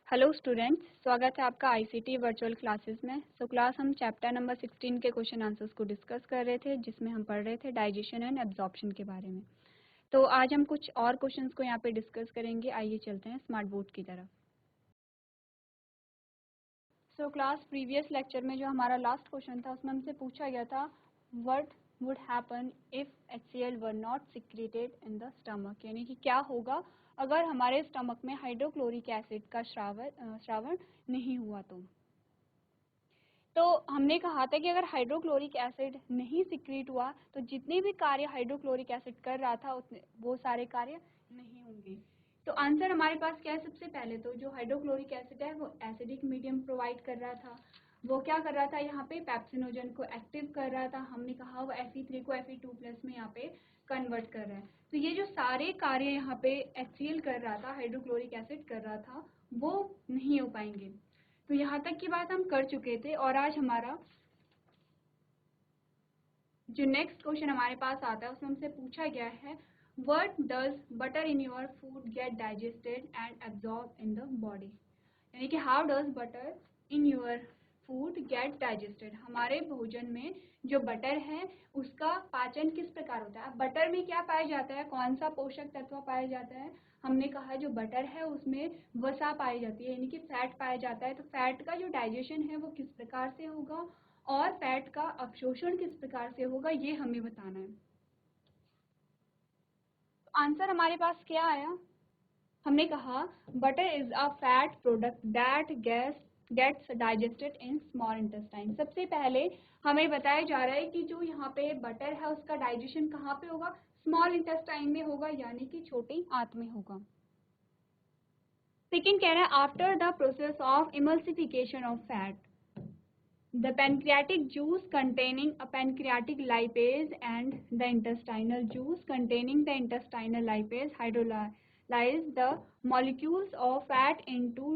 Hello students, स्वागत है आपका आईसीटी वर्चुअल क्लासेस में। क्लास हम चैप्टर नंबर 16 के क्वेश्चन आंसर्स को डिस्कस कर रहे थे, जिसमें हम पढ़ रहे थे डाइजेशन एंड एब्जॉर्प्शन के बारे में। तो आज हम कुछ और क्वेश्चंस को यहाँ पे डिस्कस करेंगे। आइए चलते हैं स्मार्ट बोर्ड की तरफ। क्लास प्रीवियस लेक्चर में जो हमारा लास्ट क्वेश्चन था, उसमें हमसे पूछा गया था what would happen if HCl were not secreted in the stomach, यानी कि क्या होगा अगर हमारे स्टमक में हाइड्रोक्लोरिक एसिड का श्रावण नहीं हुआ। तो हमने कहा था कि अगर हाइड्रोक्लोरिक एसिड नहीं सिक्रीट हुआ तो जितने भी कार्य हाइड्रोक्लोरिक एसिड कर रहा था उतने वो सारे कार्य नहीं होंगे। तो आंसर हमारे पास क्या है? सबसे पहले तो जो हाइड्रोक्लोरिक एसिड है वो एसिडिक मीडियम प्रोवाइड कर रहा था। वो क्या कर रहा था? यहाँ पे पेप्सिनोजन को एक्टिव कर रहा था। हमने कहा वो Fe3 को Fe2+ में यहाँ पे कन्वर्ट कर रहा है। तो ये जो सारे कार्य यहाँ पे HCl कर रहा था, हाइड्रोक्लोरिक एसिड कर रहा था, वो नहीं हो पाएंगे। तो यहाँ तक की बात हम कर चुके थे। और आज हमारा जो नेक्स्ट क्वेश्चन हमारे पास आता है उसमें हमसे पूछा गया है what does butter in your food gate digested and absorb in the body, यानी कि how does butter in your food gate digested. हमारे भोजन में जो बटर है उसका पाचन किस प्रकार होता है? बटर में क्या पाया जाता है? कौन सा पोषक तत्व पाया जाता है? हमने कहा जो बटर है उसमें वसा पाई जाती है, यानी कि फैट पाया जाता है। तो फैट का जो डाइजेशन है वो किस प्रकार से होगा और फैट का अवशोषण किस प्रकार से होगा, ये हमें बताना है। तो आंसर हमारे पास क्या आया? हमने कहा butter is a fat product that gets digested in small intestine. सबसे पहले हमें बताया जा रहा है कि जो यहाँ पे बटर है उसका डाइजेशन कहाँ पे होगा? स्मॉल इंटेस्टाइन में होगा, यानी कि छोटी आंत में होगा। सेकेंड कह रहा है after the process of emulsification of fat the pancreatic juice containing a pancreatic lipase and the intestinal juice containing the intestinal lipase hydrolyze the molecules of fat into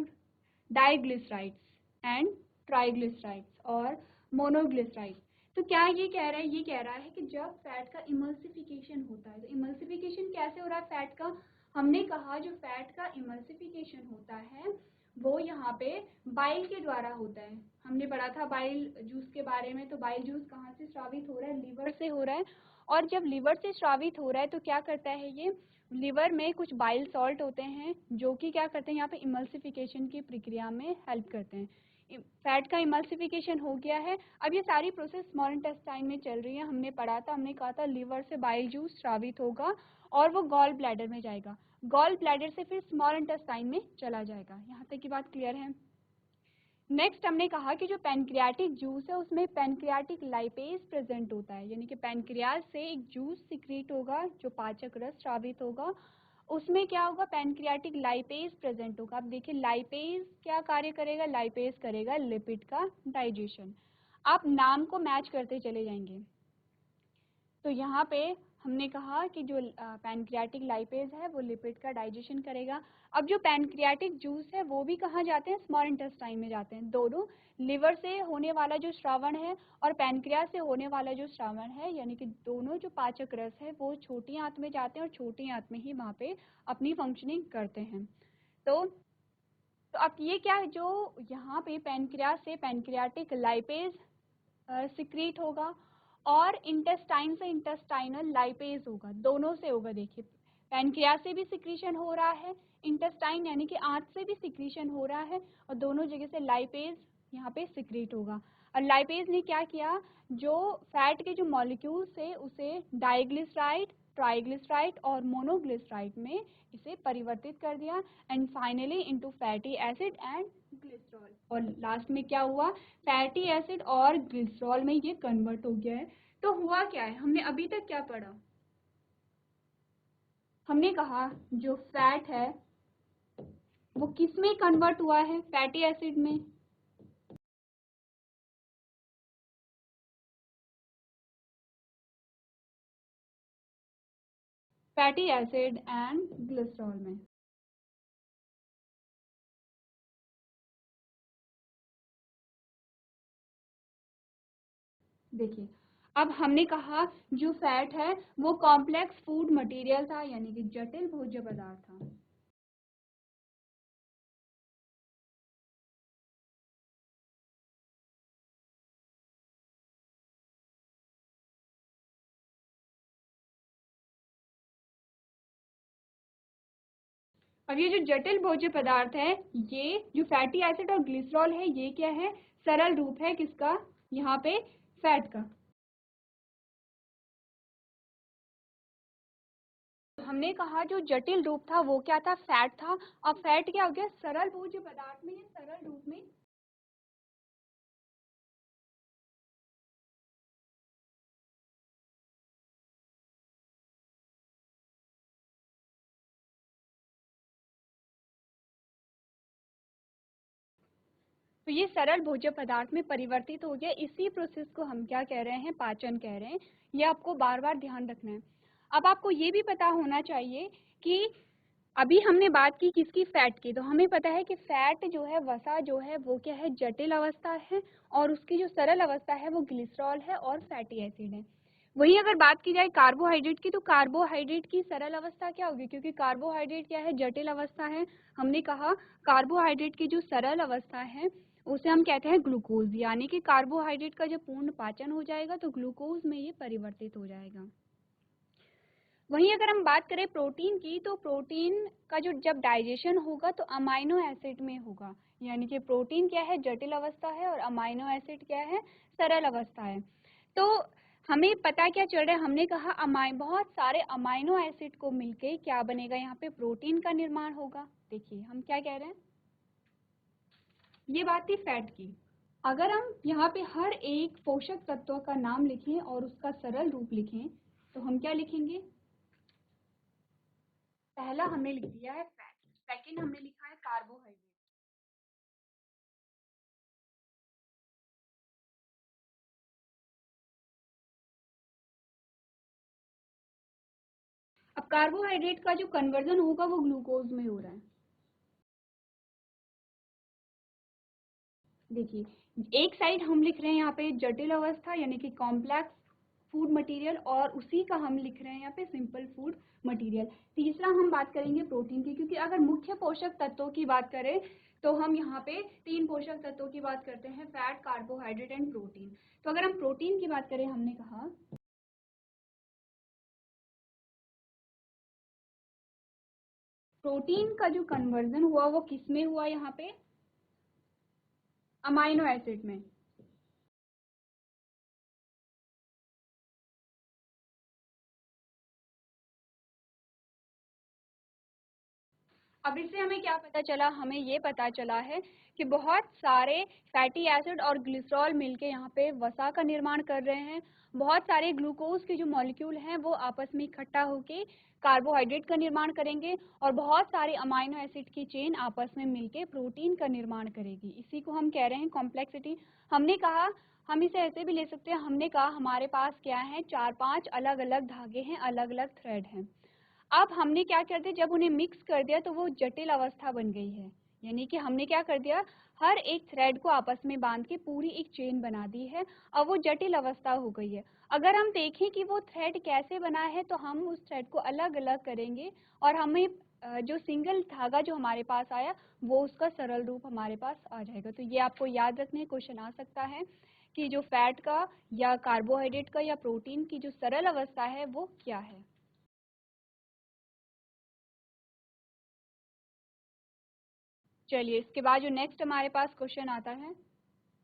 diglycerides and triglycerides और monoglycerides। तो क्या ये कह रहा है? ये कह रहा है कि जब फैट का इमल्सिफिकेशन होता है, तो इमल्सिफिकेशन कैसे हो रहा है फैट का? हमने कहा जो फैट का इमल्सिफिकेशन होता है वो यहाँ पे बाइल के द्वारा होता है। हमने पढ़ा था बाइल जूस के बारे में। तो बाइल जूस कहाँ से स्रावित हो रहा है? लीवर से हो रहा है। और जब लीवर से स्रावित हो रहा है तो क्या करता है? ये लीवर में कुछ बाइल सॉल्ट होते हैं जो कि क्या करते हैं? यहाँ पे इमल्सिफिकेशन की प्रक्रिया में हेल्प करते हैं। फैट का इमल्सिफिकेशन हो गया है। अब ये सारी प्रोसेस स्मॉल इंटेस्टाइन में चल रही है। हमने पढ़ा था, हमने कहा था लीवर से बाइल जूस स्रावित होगा और वो गॉल ब्लैडर में जाएगा। गॉल ब्लैडर से फिर स्मॉल इंटेस्टाइन में चला जाएगा। यहाँ तक की बात क्लियर है? नेक्स्ट हमने कहा कि जो पैनक्रियाटिक जूस है उसमें पैनक्रियाटिक लाइपेज प्रेजेंट होता है, यानी कि पैनक्रियाज से एक जूस सिक्रीट होगा जो पाचक रस स्रावित होगा। उसमें क्या होगा? पैनक्रियाटिक लाइपेज प्रेजेंट होगा। अब देखिए लाइपेज क्या कार्य करेगा? लाइपेज करेगा लिपिड का डाइजेशन। आप नाम को मैच करते चले जाएंगे। तो यहाँ पे हमने कहा कि जो पैनक्रियाटिक लाइपेज है वो लिपिड का डाइजेशन करेगा। अब जो पैनक्रियाटिक जूस है वो भी कहाँ जाते हैं? स्मॉल इंटेस्टाइन में जाते हैं। दोनों लिवर से होने वाला जो श्रावण है और पैनक्रियास से होने वाला जो श्रावण है, यानी कि दोनों जो पाचक रस है वो छोटी आंत में जाते हैं और छोटी आंत में ही वहाँ पे अपनी फंक्शनिंग करते हैं। तो अब ये क्या है? जो यहाँ पे पैनक्रियास से पैनक्रियाटिक लाइपेज सिक्रीट होगा और इंटेस्टाइन से इंटेस्टाइनल लाइपेज होगा। दोनों से होगा। देखिए पैनक्रियास से भी सिक्रीशन हो रहा है, इंटेस्टाइन यानी कि आंत से भी सिक्रीशन हो रहा है, और दोनों जगह से लाइपेज यहाँ पे सिक्रीट होगा। और लाइपेज ने क्या किया? जो फैट के जो मॉलिक्यूल्स थे उसे डाइग्लिसराइड, ट्राइग्लिसराइड और मोनोग्लिसराइड में इसे परिवर्तित कर दिया and finally into fatty acid and glycerol. और लास्ट में क्या हुआ? फैटी एसिड और ग्लिसरॉल में ये कन्वर्ट हो गया है। तो हुआ क्या है? हमने अभी तक क्या पढ़ा? हमने कहा जो फैट है वो किस में कन्वर्ट हुआ है? फैटी एसिड में। फैटी एसिड एंड ग्लिसरॉल में। देखिए अब हमने कहा जो फैट है वो कॉम्प्लेक्स फूड मटेरियल था, यानी कि जटिल भोज्य पदार्थ था। अब ये जो जटिल भोज्य पदार्थ है, ये जो फैटी एसिड और ग्लिसरॉल है, ये क्या है, सरल रूप है किसका, यहाँ पे फैट का। हमने कहा जो जटिल रूप था वो क्या था, फैट था। अब फैट क्या हो गया, सरल भोज्य पदार्थ में, ये सरल रूप में तो ये सरल भोज्य पदार्थ में परिवर्तित हो गया। इसी प्रोसेस को हम क्या कह रहे हैं, पाचन कह रहे हैं। ये आपको बार बार ध्यान रखना है। अब आपको ये भी पता होना चाहिए कि अभी हमने बात की किसकी, फैट की, तो हमें पता है कि फैट जो है, वसा जो है वो क्या है, जटिल अवस्था है, और उसकी जो सरल अवस्था है वो ग्लिसरॉल है और फैटी एसिड है। वहीं अगर बात की जाए कार्बोहाइड्रेट की, तो कार्बोहाइड्रेट की सरल अवस्था क्या होगी, क्योंकि कार्बोहाइड्रेट क्या है, जटिल अवस्था है। हमने कहा कार्बोहाइड्रेट की जो सरल अवस्था है उसे हम कहते हैं ग्लूकोज, यानी कि कार्बोहाइड्रेट का जब पूर्ण पाचन हो जाएगा तो ग्लूकोज में ये परिवर्तित हो जाएगा। वहीं अगर हम बात करें प्रोटीन की, तो प्रोटीन का जो जब डाइजेशन होगा तो अमाइनो एसिड में होगा, यानी कि प्रोटीन क्या है, जटिल अवस्था है, और अमाइनो एसिड क्या है, सरल अवस्था है। तो हमें पता क्या चल रहा है, हमने कहा बहुत सारे अमाइनो एसिड को मिलके क्या बनेगा, यहाँ पे प्रोटीन का निर्माण होगा। देखिए हम क्या कह रहे हैं, ये बात थी फैट की। अगर हम यहाँ पे हर एक पोषक तत्व का नाम लिखें और उसका सरल रूप लिखें, तो हम क्या लिखेंगे, पहला हमने लिख दिया है फैट, सेकंड हमने लिखा है कार्बोहाइड्रेट। अब कार्बोहाइड्रेट का जो कन्वर्जन होगा वो ग्लूकोज में हो रहा है। देखिए एक साइड हम लिख रहे हैं यहाँ पे जटिल अवस्था यानी कि कॉम्प्लेक्स फूड मटेरियल, और उसी का हम लिख रहे हैं यहाँ पे सिंपल फूड मटेरियल। तीसरा हम बात करेंगे प्रोटीन की, क्योंकि अगर मुख्य पोषक तत्वों की बात करें तो हम यहाँ पे 3 पोषक तत्वों की बात करते हैं, फैट, कार्बोहाइड्रेट एंड प्रोटीन। तो अगर हम प्रोटीन की बात करें, हमने कहा प्रोटीन का जो कन्वर्जन हुआ वो किस में हुआ, यहाँ पे अमाइनो एसिड में। अब इससे हमें क्या पता चला, हमें ये पता चला है कि बहुत सारे फैटी एसिड और ग्लिसरॉल मिलके यहाँ पे वसा का निर्माण कर रहे हैं। बहुत सारे ग्लूकोज के जो मॉलिक्यूल हैं वो आपस में इकट्ठा होके कार्बोहाइड्रेट का निर्माण करेंगे, और बहुत सारे अमाइनो एसिड की चेन आपस में मिलके प्रोटीन का निर्माण करेगी। इसी को हम कह रहे हैं कॉम्प्लेक्सिटी। हमने कहा हम इसे ऐसे भी ले सकते हैं, हमने कहा हमारे पास क्या है, 4-5 अलग अलग धागे हैं, अलग अलग थ्रेड हैं। अब हमने क्या कर दिया, जब उन्हें मिक्स कर दिया तो वो जटिल अवस्था बन गई है, यानी कि हमने क्या कर दिया, हर एक थ्रेड को आपस में बांध के पूरी एक चेन बना दी है। अब वो जटिल अवस्था हो गई है। अगर हम देखें कि वो थ्रेड कैसे बना है, तो हम उस थ्रेड को अलग अलग करेंगे और हमें जो सिंगल धागा जो हमारे पास आया वो उसका सरल रूप हमारे पास आ जाएगा। तो ये आपको याद रखने क्वेश्चन आ सकता है कि जो फैट का या कार्बोहाइड्रेट का या प्रोटीन की जो सरल अवस्था है वो क्या है। चलिए इसके बाद जो नेक्स्ट हमारे पास क्वेश्चन आता है,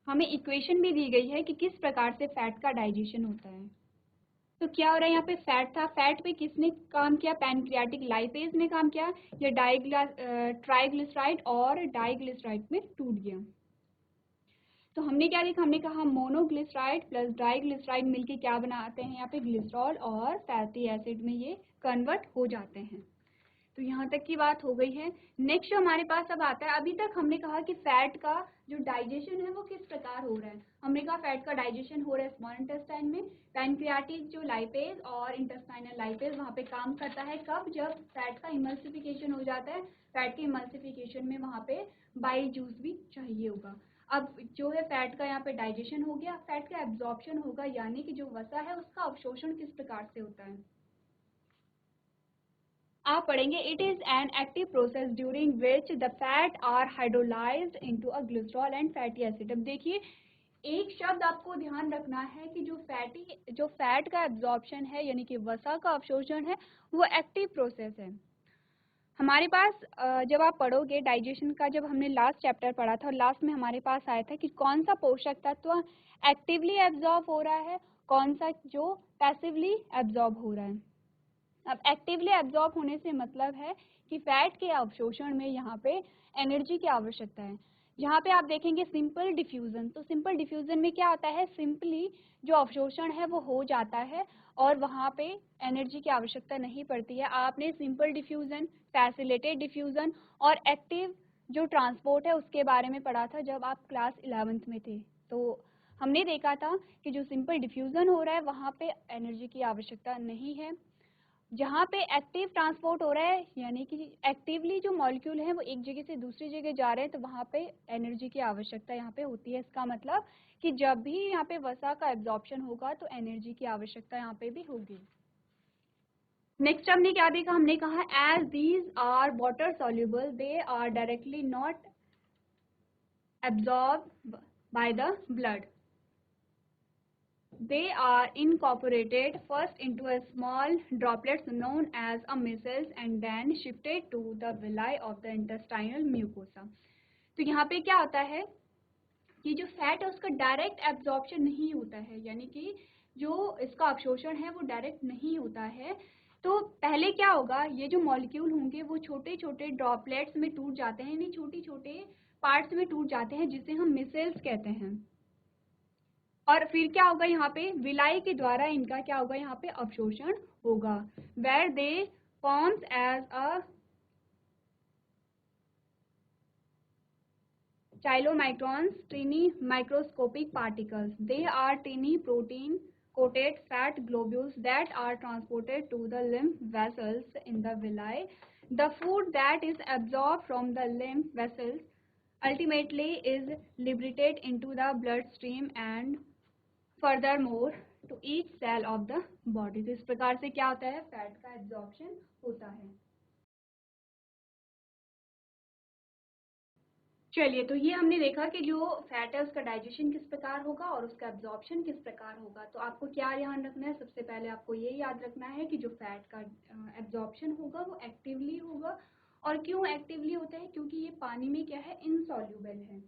हमें इक्वेशन भी दी गई है कि किस प्रकार से फैट का डाइजेशन होता है। तो क्या हो रहा है, यहाँ पे फैट था, फैट पे किसने काम किया, पैनक्रियाटिक लाइपेज ने काम किया, या ट्राइग्लिसराइड और डाइग्लिसराइड में टूट गया। तो हमने क्या देखा, हमने कहा मोनोग्लिसराइड प्लस डाइग्लिसराइड मिलके क्या बनाते हैं, यहाँ पे ग्लिसरॉल और फैटी एसिड में ये कन्वर्ट हो जाते हैं। तो यहाँ तक की बात हो गई है। नेक्स्ट जो हमारे पास अब आता है, अभी तक हमने कहा कि फैट का जो डाइजेशन है वो किस प्रकार हो रहा है। हमने कहा फैट का डाइजेशन हो रहा है स्मॉल इंटेस्टाइन में, पैनक्रियाटिक जो लाइपेज और इंटेस्टाइनल लाइपेज वहाँ पे काम करता है। कब, जब फैट का इमल्सिफिकेशन हो जाता है। फैट के इमल्सिफिकेशन में वहाँ पे बाइल जूस भी चाहिए होगा। अब जो है फैट का यहाँ पे डाइजेशन हो गया, फैट का एब्जॉर्प्शन होगा, यानी कि जो वसा है उसका अवशोषण किस प्रकार से होता है आप पढ़ेंगे। It is an active process during which the fat are hydrolysed into a glycerol and fatty acid. अब देखिए एक शब्द आपको ध्यान रखना है कि जो फैट का एब्जॉर्प्शन है यानी कि वसा का अवशोषण है वो एक्टिव प्रोसेस है। हमारे पास जब आप पढ़ोगे डाइजेशन का, जब हमने लास्ट चैप्टर पढ़ा था और लास्ट में हमारे पास आया था कि कौन सा पोषक तत्व एक्टिवली एब्जॉर्ब हो रहा है, कौन सा जो पैसिवली एब्जॉर्ब हो रहा है। अब एक्टिवली एब्जॉर्ब होने से मतलब है कि फैट के अवशोषण में यहाँ पे एनर्जी की आवश्यकता है। जहाँ पे आप देखेंगे सिंपल डिफ्यूजन, तो सिंपल डिफ्यूजन में क्या होता है, सिंपली जो अवशोषण है वो हो जाता है और वहाँ पे एनर्जी की आवश्यकता नहीं पड़ती है। आपने सिंपल डिफ्यूजन, फैसिलिटेटेड डिफ्यूजन और एक्टिव जो ट्रांसपोर्ट है उसके बारे में पढ़ा था जब आप क्लास 11th में थे। तो हमने देखा था कि जो सिंपल डिफ्यूजन हो रहा है वहाँ पे एनर्जी की आवश्यकता नहीं है। जहाँ पे एक्टिव ट्रांसपोर्ट हो रहा है यानी कि एक्टिवली जो मॉलिक्यूल हैं वो एक जगह से दूसरी जगह जा रहे हैं, तो वहाँ पे एनर्जी की आवश्यकता यहाँ पे होती है। इसका मतलब कि जब भी यहाँ पे वसा का एब्जॉर्प्शन होगा तो एनर्जी की आवश्यकता यहाँ पे भी होगी। नेक्स्ट हमने क्या देखा, हमने कहा as these are water soluble they are directly not absorb by the blood, they are incorporated first into a small droplets known as a micelles and then shifted to the villi of the intestinal mucosa। तो यहाँ पे क्या होता है कि जो fat है उसका डायरेक्ट एब्जॉर्प्शन नहीं होता है, यानी कि जो इसका अवशोषण है वो डायरेक्ट नहीं होता है। तो पहले क्या होगा, ये जो मॉलिक्यूल होंगे वो छोटे छोटे ड्रॉपलेट्स में टूट जाते हैं, यानी छोटे छोटे पार्ट्स में टूट जाते हैं जिसे हम मिसेल्स कहते हैं। और फिर क्या होगा, यहाँ पे विलाई के द्वारा इनका क्या होगा, यहाँ पे अवशोषण होगा, where they forms as a chylomicrons, tiny microscopic particles. They are tiny protein coated fat globules that are transported to the lymph vessels in the villi. The food that is absorbed from the lymph vessels ultimately is liberated into the bloodstream and furthermore to each cell of the body। तो इस प्रकार से क्या होता है, fat का absorption होता है। चलिए, तो ये हमने देखा कि जो फैट है उसका डाइजेशन किस प्रकार होगा और उसका एब्जॉर्प्शन किस प्रकार होगा। तो आपको क्या ध्यान रखना है, सबसे पहले आपको ये याद रखना है कि जो फैट का एब्जॉर्प्शन होगा वो एक्टिवली होगा। और क्यों एक्टिवली होता है, क्योंकि ये पानी में क्या है, इनसॉल्यूबल है।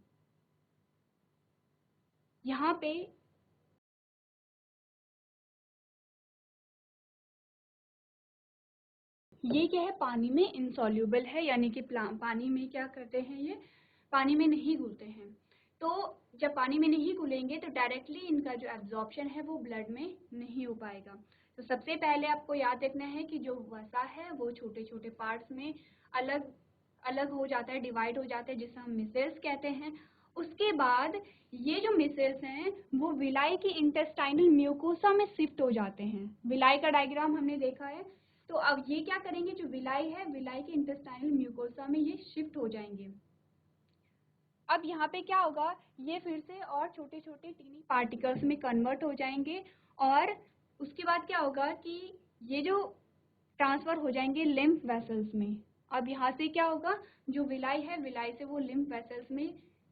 यहाँ पे ये क्या है, पानी में इनसॉल्यूबल है, यानी कि पानी में क्या करते हैं, ये पानी में नहीं घुलते हैं। तो जब पानी में नहीं घुलेंगे तो डायरेक्टली इनका जो एब्जॉर्प्शन है वो ब्लड में नहीं हो पाएगा। तो सबसे पहले आपको याद रखना है कि जो वसा है वो छोटे छोटे पार्ट्स में अलग अलग हो जाता है, डिवाइड हो जाता है, जिसे हम मिसेल्स कहते हैं। उसके बाद ये जो मिसेल्स हैं वो विलाई की इंटेस्टाइनल म्यूकोसा में शिफ्ट हो जाते हैं। विलाई का डायग्राम हमने देखा है। तो अब ये क्या करेंगे, जो विलाई है विलाई के इंटेस्टाइनल म्यूकोसा में ये शिफ्ट हो जाएंगे। अब यहाँ पे क्या होगा, ये फिर से और छोटे छोटे टीनी पार्टिकल्स में कन्वर्ट हो जाएंगे और उसके बाद क्या होगा कि ये जो ट्रांसफर हो जाएंगे लिम्फ वेसल्स में। अब यहाँ से क्या होगा, जो विलाई है विलाई से वो लिम्फ वेसल्स में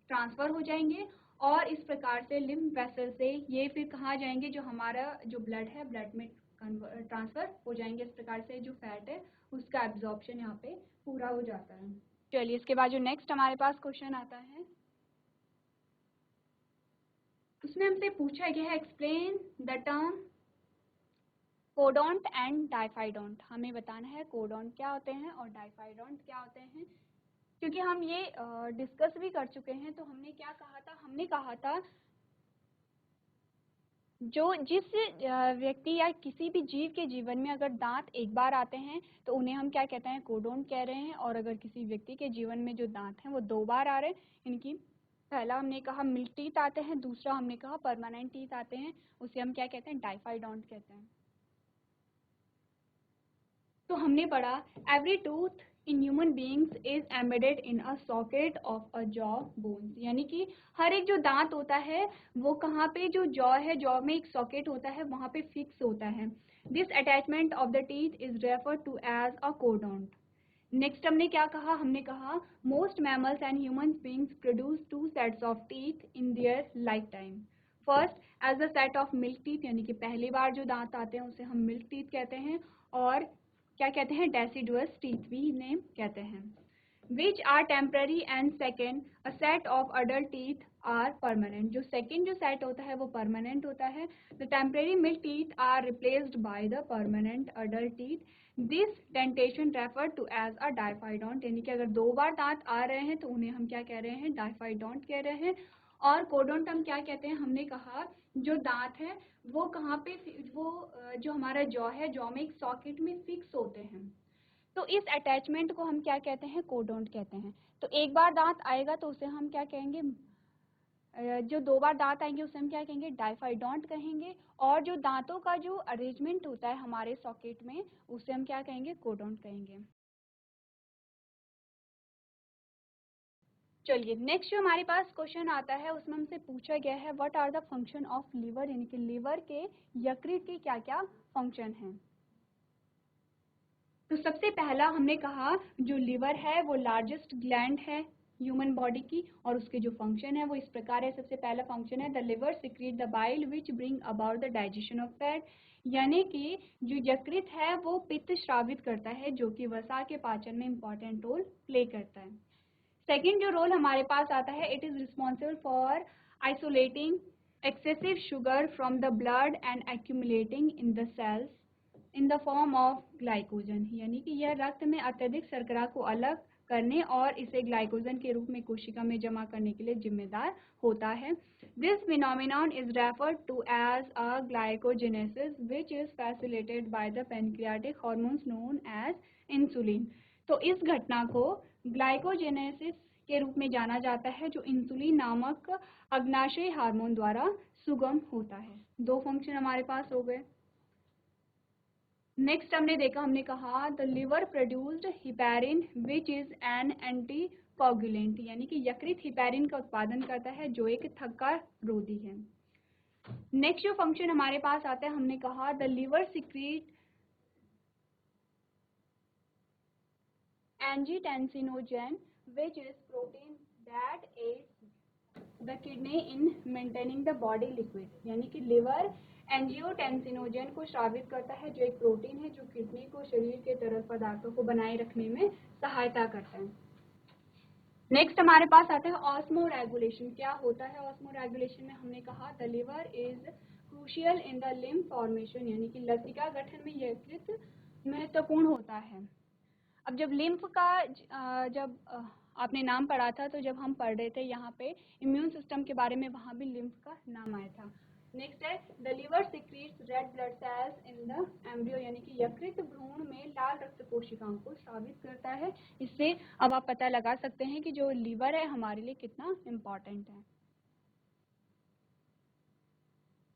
ट्रांसफर हो जाएंगे और इस प्रकार से लिम्फ वेसल से ये फिर कहाँ जाएंगे, जो हमारा जो ब्लड है ब्लड में ट्रांसफर हो जाएंगे। इस प्रकार से जो फैट है उसका एब्जॉर्प्शन यहाँ पे पूरा हो जाता है। चलिए, इसके बाद जो नेक्स्ट हमारे पास क्वेश्चन आता है उसमें हमसे पूछा गया है एक्सप्लेन द टर्म कोडोंट एंड डाइफाइडोंट। हमें बताना है कोडोंट क्या होते हैं और डाइफाइडोंट क्या होते हैं, क्योंकि हम ये डिस्कस भी कर चुके हैं। तो हमने क्या कहा था, हमने कहा था जो जिस व्यक्ति या किसी भी जीव के जीवन में अगर दांत एक बार आते हैं तो उन्हें हम क्या कहते हैं, कोडोंट कह रहे हैं। और अगर किसी व्यक्ति के जीवन में जो दांत हैं वो 2 बार आ रहे हैं, इनकी पहला हमने कहा मिल्क टीथ आते हैं, दूसरा हमने कहा परमानेंट टीथ आते हैं, उसे हम क्या कहते हैं, डाइफाइडोंट कहते हैं। तो हमने पढ़ा every tooth in human beings is embedded in a socket of a jaw bones, यानी कि हर एक जो दांत होता है वो कहाँ पे, जो जॉ है जॉ में एक सॉकेट होता है वहाँ पे फिक्स होता है। This attachment of the teeth is refer to as a thecodont. Next हमने क्या कहा, हमने कहा most mammals and human beings produce 2 sets of teeth in their life time. First as the set of milk teeth, यानी कि पहली बार जो दांत आते हैं उसे हम मिल्क टीथ कहते हैं। और क्या कहते हैं, डेसिडुअस टीथ भी इन्हें कहते हैं। Which are temporary and second a set of adult teeth are permanent. जो सेकेंड जो सेट होता है वो परमानेंट होता है। The temporary milk teeth are replaced by the permanent adult teeth. This dentition refer to as a diphyodont, यानी कि अगर 2 बार दांत आ रहे हैं तो उन्हें हम क्या कह रहे हैं, डाइफाइडोंट कह रहे हैं। और कोडोंट हम क्या कहते हैं, हमने कहा जो दांत है वो कहाँ पे, वो जो हमारा जॉ है, जॉ में एक सॉकेट में फिक्स होते हैं, तो इस अटैचमेंट को हम क्या कहते हैं, कोडोंट कहते हैं। तो एक बार दांत आएगा तो उसे हम क्या कहेंगे, जो 2 बार दांत आएंगे उसे हम क्या कहेंगे, डाइफाइडोंट कहेंगे। और जो दांतों का जो अरेंजमेंट होता है हमारे सॉकेट में उसे हम क्या कहेंगे, कोडोंट कहेंगे। चलिए नेक्स्ट जो हमारे पास क्वेश्चन आता है उसमें हमसे पूछा गया है what are the function of liver, यानी कि लीवर के यकृत के क्या क्या फंक्शन हैं। तो सबसे पहला हमने कहा जो लीवर है वो लार्जेस्ट ग्लैंड है ह्यूमन बॉडी की, और उसके जो फंक्शन है वो इस प्रकार है। सबसे पहला फंक्शन है the liver secrete the bile which bring about the digestion of fat, यानी कि जो यकृत है वो पित्त श्रावित करता है जो कि वसा के पाचन में इंपॉर्टेंट रोल प्ले करता है। सेकेंड जो रोल हमारे पास आता है, it is responsible for isolating excessive sugar from the blood and accumulating in the cells in the form of glycogen, यानी कि यह रक्त में अत्यधिक शर्करा को अलग करने और इसे ग्लाइकोजन के रूप में कोशिका में जमा करने के लिए जिम्मेदार होता है। This phenomenon is referred to as a glycogenesis which is facilitated by the pancreatic hormones known as insulin. तो इस घटना को ग्लाइकोजेनेसिस के रूप में जाना जाता है जो इंसुलिन नामक अग्नाशयी हार्मोन द्वारा सुगम होता है। 2 फंक्शन हमारे पास हो गए। नेक्स्ट हमने कहा the liver produced heparin which is an anti coagulant, यानी कि यकृत हिपैरिन का उत्पादन करता है जो एक थक्का रोधी है। नेक्स्ट जो फंक्शन हमारे पास आता है, हमने कहा the liver secrete angiotensinogen which is protein that aids the kidney in maintaining the body liquid, यानी कि लिवर एंजियोटेंसिनोजन को स्रावित करता है जो एक प्रोटीन है जो किडनी को शरीर के तरल पदार्थों को बनाए रखने में सहायता करता है। नेक्स्ट हमारे पास आता है ऑस्मो रेगुलेशन। क्या होता है ऑस्मो रेगुलेशन में, हमने कहा the liver is crucial in the lymph formation, यानी कि लसिका गठन में यकृत महत्वपूर्ण होता है। अब जब लिम्फ का जब आपने नाम पढ़ा था तो जब हम पढ़ रहे थे यहाँ पे इम्यून सिस्टम के बारे में, वहाँ भी लिम्फ का नाम आया था। नेक्स्ट है the liver secretes red blood cells in the embryo, यानी कि यकृत भ्रूण में लाल रक्त कोशिकाओं को स्रावित करता है। इससे अब आप पता लगा सकते हैं कि जो लीवर है हमारे लिए कितना इम्पोर्टेंट है।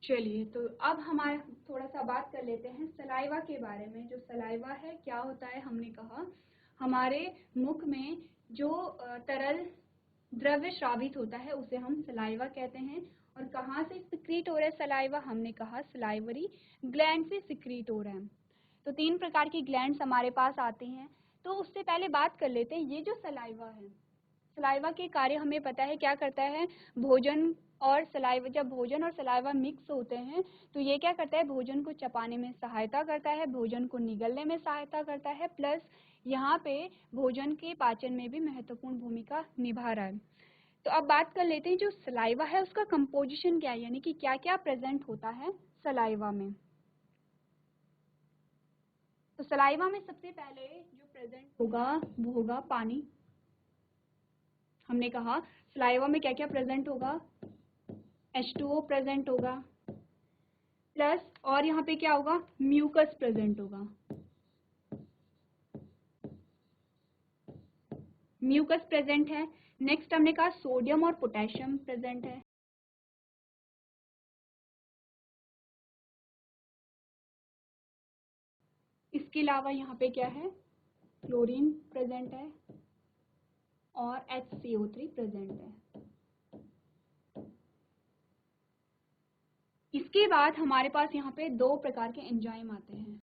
चलिए तो अब हमारे थोड़ा सा बात कर लेते हैं सलाइवा के बारे में। जो सलाइवा है क्या होता है, हमने कहा हमारे मुख में जो तरल द्रव्य श्रावित होता है उसे हम सलाइवा कहते हैं। और कहाँ से सिक्रीट हो रहा है सलाइवा, हमने कहा सलाइवरी ग्लैंड से सिक्रीट हो रहा है। तो 3 प्रकार की ग्लैंड्स हमारे पास आती हैं। तो उससे पहले बात कर लेते हैं ये जो सलाइवा है, सलाइवा के कार्य हमें पता है क्या करता है। भोजन और सलाइवा, जब भोजन और सलाइवा मिक्स होते हैं तो ये क्या करता है, भोजन को चबाने में सहायता करता है, भोजन को निगलने में सहायता करता है, प्लस यहाँ पे भोजन के पाचन में भी महत्वपूर्ण भूमिका निभा रहा है। तो अब बात कर लेते हैं जो सलाइवा है उसका कंपोजिशन क्या है, यानी कि क्या क्या प्रेजेंट होता है सलाइवा में। तो सलाइवा में सबसे पहले जो प्रेजेंट होगा वो होगा पानी। हमने कहा सलाइवा में क्या क्या प्रेजेंट होगा, H2O प्रेजेंट होगा, प्लस और यहाँ पे क्या होगा, म्यूकस प्रेजेंट होगा। म्यूकस प्रेजेंट है। नेक्स्ट हमने कहा सोडियम और पोटेशियम प्रेजेंट है। इसके अलावा यहाँ पे क्या है, क्लोरीन प्रेजेंट है और HCO3 प्रेजेंट है। इसके बाद हमारे पास यहाँ पे 2 प्रकार के एंजाइम आते हैं।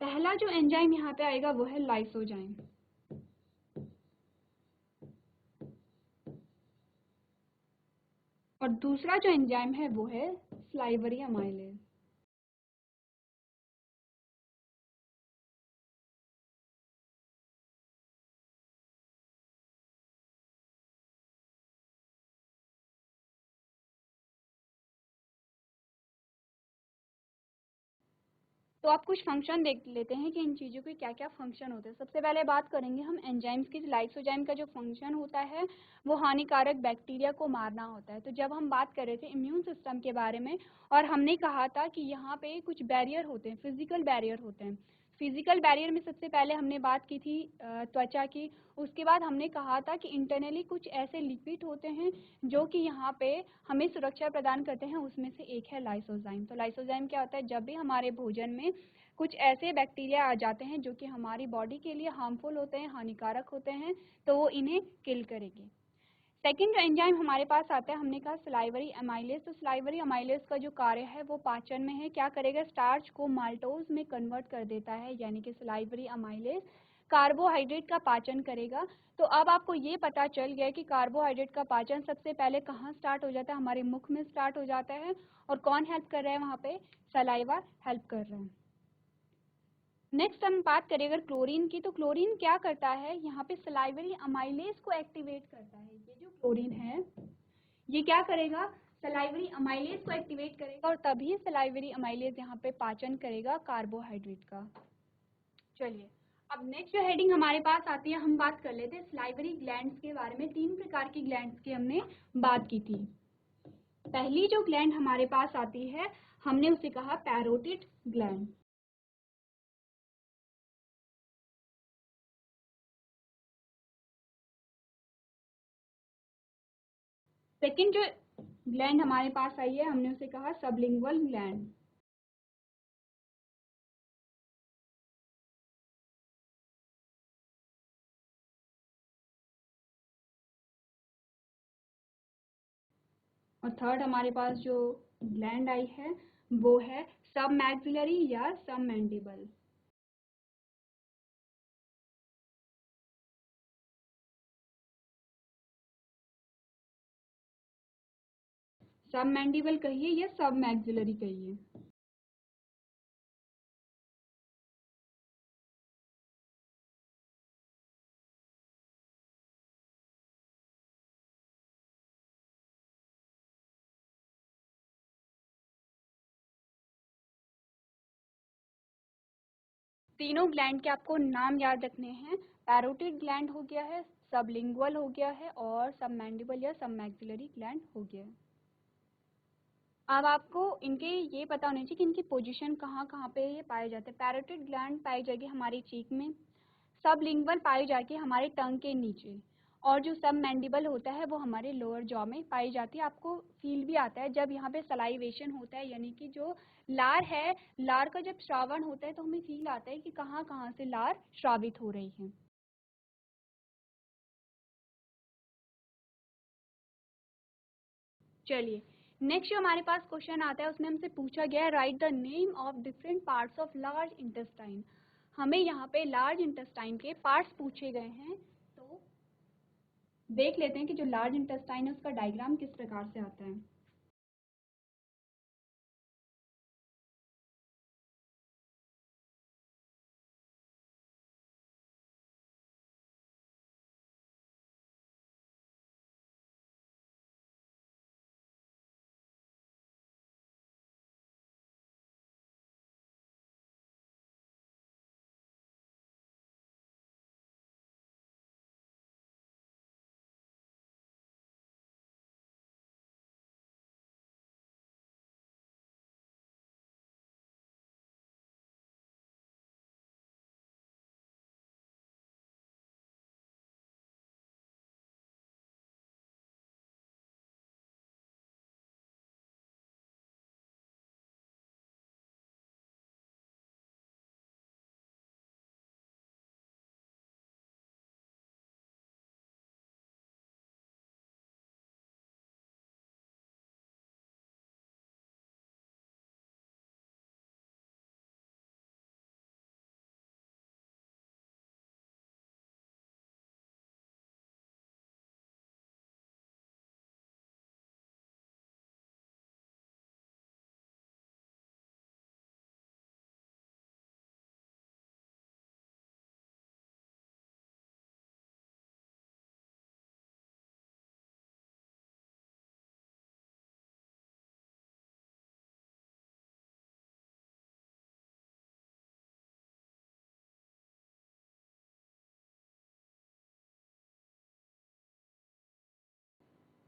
पहला जो एंजाइम यहाँ पे आएगा वो है लाइसोजाइम। और दूसरा जो एंजाइम है वो है सलाइवरी अमाइलेज। तो आप कुछ फंक्शन देख लेते हैं कि इन चीज़ों के क्या क्या फंक्शन होते हैं। सबसे पहले बात करेंगे हम एंजाइम्स की। लाइसोजाइम का जो फंक्शन होता है वो हानिकारक बैक्टीरिया को मारना होता है। तो जब हम बात कर रहे थे इम्यून सिस्टम के बारे में, और हमने कहा था कि यहाँ पे कुछ बैरियर होते हैं, फिजिकल बैरियर होते हैं। फिजिकल बैरियर में सबसे पहले हमने बात की थी त्वचा की। उसके बाद हमने कहा था कि इंटरनली कुछ ऐसे लिपिड होते हैं जो कि यहाँ पे हमें सुरक्षा प्रदान करते हैं, उसमें से एक है लाइसोजाइम। तो लाइसोजाइम क्या होता है, जब भी हमारे भोजन में कुछ ऐसे बैक्टीरिया आ जाते हैं जो कि हमारी बॉडी के लिए हार्मफुल होते हैं, हानिकारक होते हैं, तो वो इन्हें किल करेगी। सेकेंड एंजाइम हमारे पास आता है, हमने कहा सलाइवरी अमाइलेज। तो सलाइवरी अमाइलेज का जो कार्य है वो पाचन में है। क्या करेगा, स्टार्च को माल्टोज में कन्वर्ट कर देता है, यानी कि सलाइवरी अमाइलेज कार्बोहाइड्रेट का पाचन करेगा। तो अब आपको ये पता चल गया कि कार्बोहाइड्रेट का पाचन सबसे पहले कहाँ स्टार्ट हो जाता है, हमारे मुख में स्टार्ट हो जाता है। और कौन हेल्प कर रहा है वहाँ पे, सलाइवा हेल्प कर रहा है। नेक्स्ट हम बात करें अगर क्लोरीन की, तो क्लोरीन क्या करता है, यहाँ पे सलाइवरी अमाइलेज को एक्टिवेट करता है। ये जो क्लोरीन है ये क्या करेगा, सलाइवरी अमाइलेज को एक्टिवेट करेगा, और तभी सलाइवरी अमाइलेज यहाँ पे पाचन करेगा कार्बोहाइड्रेट का। चलिए, अब नेक्स्ट जो हेडिंग हमारे पास आती है, हम बात कर लेते हैं सलाइवरी ग्लैंड्स के बारे में। 3 प्रकार की ग्लैंड्स की हमने बात की थी। पहली जो ग्लैंड हमारे पास आती है, हमने उसे कहा पैरोटिड ग्लैंड। सेकंड जो ग्लैंड हमारे पास आई है, हमने उसे कहा सबलिंगुअल ग्लैंड। और थर्ड हमारे पास जो ग्लैंड आई है वो है सब मैक्सिलरी या सब मैंडिबल। सब मैंडिबल कहिए या सब मैक्सिलरी कहिए। तीनों ग्लैंड के आपको नाम याद रखने हैं। पैरोटिड ग्लैंड हो गया है, सबलिंगुअल हो गया है, और सब मैंडिबल या सब मैक्सिलरी ग्लैंड हो गया है। अब आपको इनके ये पता होना चाहिए कि इनकी पोजीशन कहाँ कहाँ पे ये पाए जाते हैं। पैरोटिड ग्लैंड पाई जाएगी हमारी चीक में, सबलिंगुअल पाई जाती है हमारे टंग के नीचे, और जो सब मैंडिबल होता है वो हमारे लोअर जॉ में पाई जाती है। आपको फील भी आता है जब यहाँ पे सलाइवेशन होता है, यानी कि जो लार है, लार का जब श्रावण होता है तो हमें फील आता है कि कहाँ कहाँ से लार श्रावित हो रही है। चलिए, नेक्स्ट जो हमारे पास क्वेश्चन आता है उसमें हमसे पूछा गया है right the name of different parts of large intestine. हमें यहाँ पे लार्ज इंटेस्टाइन के पार्ट्स पूछे गए हैं। तो देख लेते हैं कि जो लार्ज इंटेस्टाइन है उसका डायग्राम किस प्रकार से आता है।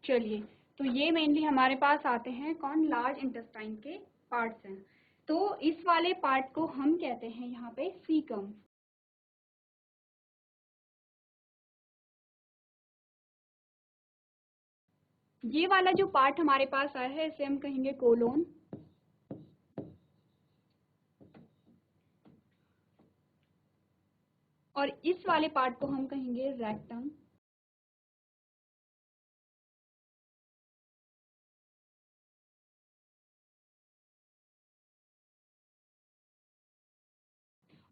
चलिए, तो ये मेनली हमारे पास आते हैं कौन, लार्ज इंटेस्टाइन के पार्ट्स हैं। तो इस वाले पार्ट को हम कहते हैं यहाँ पे सीकम। ये वाला जो पार्ट हमारे पास आया है इसे हम कहेंगे कोलोन। और इस वाले पार्ट को हम कहेंगे रेक्टम।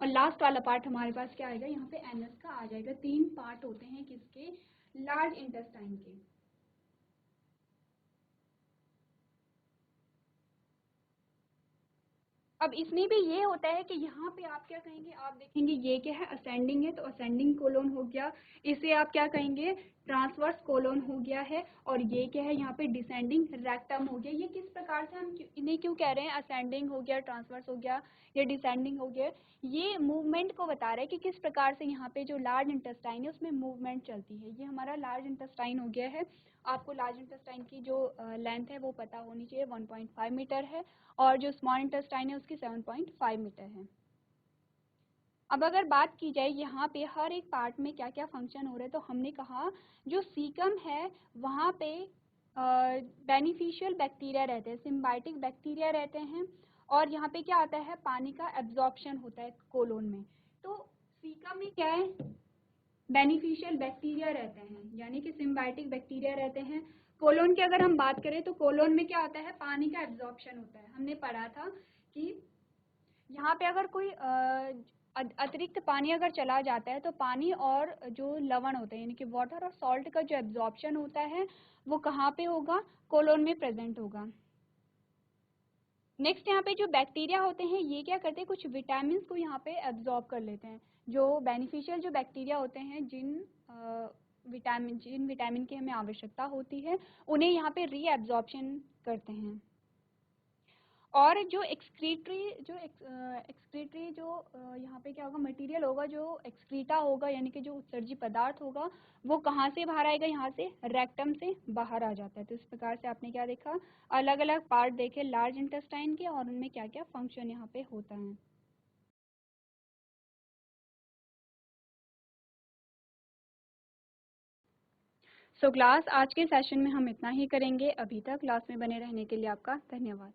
और लास्ट वाला पार्ट हमारे पास क्या आएगा, यहाँ पे एनस का आ जाएगा। 3 पार्ट होते हैं किसके, लार्ज इंटेस्टाइन के। अब इसमें भी ये होता है कि यहाँ पे आप क्या कहेंगे, आप देखेंगे ये क्या है, असेंडिंग है, तो असेंडिंग कोलोन हो गया। इसे आप क्या कहेंगे, ट्रांसवर्स कोलोन हो गया है। और ये क्या है, यहाँ पे डिसेंडिंग रेक्टम हो गया। ये किस प्रकार से हम इन्हें क्यों कह रहे हैं, असेंडिंग हो गया, ट्रांसवर्स हो गया या डिसेंडिंग हो गया, ये मूवमेंट को बता रहा है कि किस प्रकार से यहाँ पे जो लार्ज इंटेस्टाइन है उसमें मूवमेंट चलती है। ये हमारा लार्ज इंटेस्टाइन हो गया है। आपको लार्ज इंटेस्टाइन की जो लेंथ है वो पता होनी चाहिए, 1.5 मीटर है। और जो स्मॉल इंटेस्टाइन है उसकी 7.5 मीटर है। अब अगर बात की जाए यहाँ पे हर एक पार्ट में क्या क्या फंक्शन हो रहे हैं, तो हमने कहा जो सीकम है वहाँ पे बेनिफिशियल बैक्टीरिया रहते हैं, सिम्बायोटिक बैक्टीरिया रहते हैं। और यहाँ पे क्या आता है, पानी का एब्जॉर्प्शन होता है कोलोन में। तो सीकम में क्या है, बेनिफिशियल बैक्टीरिया रहते हैं, यानी कि सिम्बायोटिक बैक्टीरिया रहते हैं। कोलोन की अगर हम बात करें तो कोलोन में क्या होता है, पानी का एब्जॉर्प्शन होता है। हमने पढ़ा था कि यहाँ पे अगर कोई अतिरिक्त पानी अगर चला जाता है तो पानी और जो लवण होते हैं यानी कि वाटर और सॉल्ट का जो एब्जॉर्प्शन होता है वो कहाँ पे होगा, कोलोन में प्रेजेंट होगा। नेक्स्ट यहाँ पे जो बैक्टीरिया होते हैं ये क्या करते हैं, कुछ विटामिन को यहाँ पे एब्जॉर्ब कर लेते हैं। जो बेनिफिशियल जो बैक्टीरिया होते हैं जिन विटामिन की हमें आवश्यकता होती है उन्हें यहाँ पे री एब्जॉर्प्शन करते हैं। और जो एक्सक्रीटरी जो यहाँ पे क्या होगा, मटेरियल होगा, जो एक्सक्रीटा होगा यानी कि जो उत्सर्जी पदार्थ होगा वो कहाँ से बाहर आएगा, यहाँ से रेक्टम से बाहर आ जाता है। तो इस प्रकार से आपने क्या देखा, अलग अलग पार्ट देखे लार्ज इंटेस्टाइन के और उनमें क्या क्या फंक्शन यहाँ पे होता है। सो क्लास आज के सेशन में हम इतना ही करेंगे। अभी तक क्लास में बने रहने के लिए आपका धन्यवाद।